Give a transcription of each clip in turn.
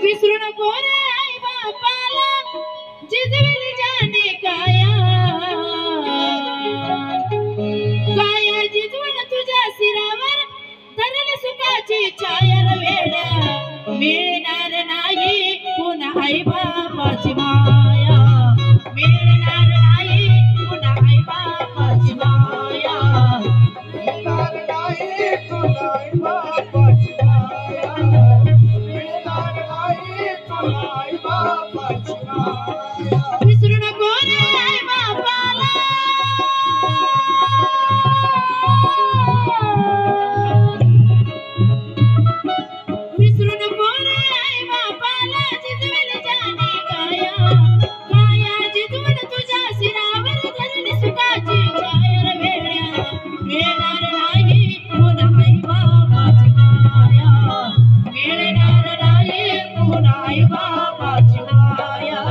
विसरू नको रे आई बापाला जिजविली जाणे काया काया जिजवण तुझ्या सिरावर धरल सुखाची छाया वेड्या मिळणार नाही पुन्हा आई बापाची माया मिळणार नाही पुन्हा आई बापाची माया मिळणार नाही तुला आई बापाची माया मिळणार नाही तुला आई बापाची माया विसरू नको रे आई बापाला विसरू नको रे आई बापाला जिजविली जाणे काया काया जिजवण तुझ्या सिरावर धरली सुखाची छाया वेड्या मिळणार नाही पुन्हा आई बापाची माया मिळणार नाही पुन्हा आई बापाची माया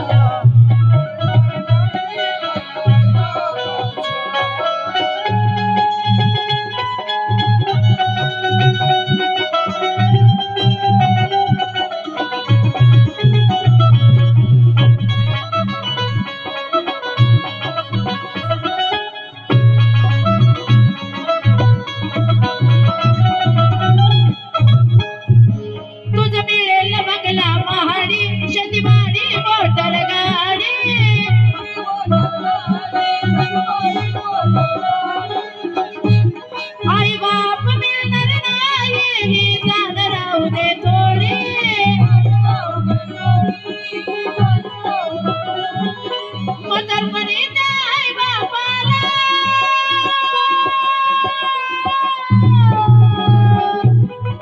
तुझं मिळेल बघला पहाडी शेतीवाडी मोटर गाडी आई बाप मिळणार नाही ही जाण राहू दे थोडी म्हातारपणी दे आई बापाला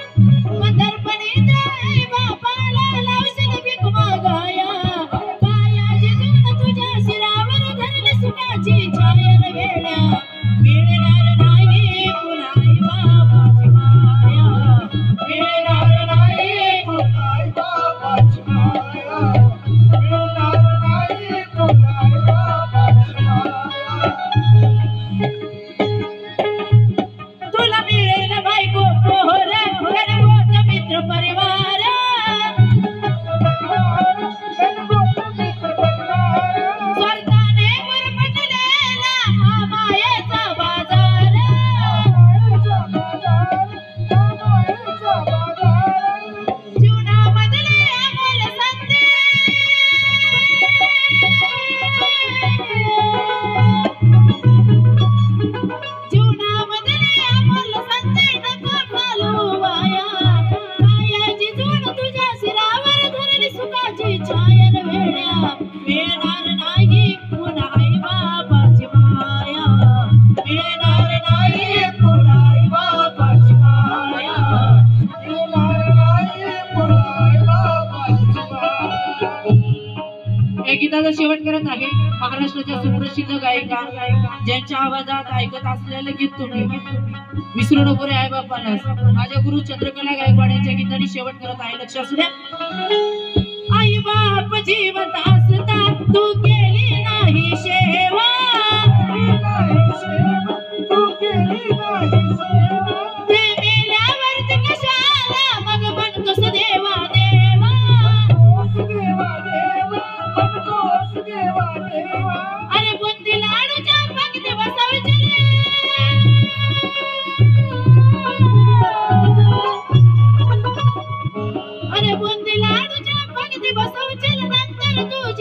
म्हातारपणी दे आई बापाला लावशील भीक मागाया काया जिजवण तुझ्या सिरावर धरली सुखाची छाया वेड्या मिळणार नाही पुन्हा आई बापाची माया मिळणार नाही तुला आई बापाची माया मिळणार नाही तुला आई बापाची माया तुला मिळेल बायको पोहर घरगोत मित्र परिवार स्वर्गाने गुरफटलेला हा मायेचा बाजार जीवनामधले अमोल संधी जीवनामधले अमोल संधी नको घालू वाया काया जिजवण तुझ्या सिरावर धरली सुखाची छाया वेड्या मिळणार नाही पुन्हा आई बापाची माया मिळणार नाही तुला आई बापाची माया मिळणार नाही तुला आई बापाची माया या गीताचा शेवट करत आहे महाराष्ट्राच्या सुप्रसिद्ध गायिका ज्यांच्या आवाजात ऐकत असलेलं गीत तुम्ही विसरू नको रे आई बापाला माझ्या गुरु चंद्रकला गायकवाड यांच्या गीताने शेवट करत आहे लक्ष असू द्या आई बाप जीवत असता तू केली नाही सेवा तू केली नाही सेवा ते मेल्यावरती कशाला मग बनतोस देवा देवा देवा देवा बनतोस देवा देवा अरे बुंदी लाडूच्या पंक्ती बसवची अरे बुंदी लाडूच्या पंक्ती बसवची नंतर तू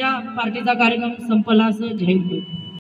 आपल्या पार्टीचा कार्यक्रम संपला असं जाहीर होईल.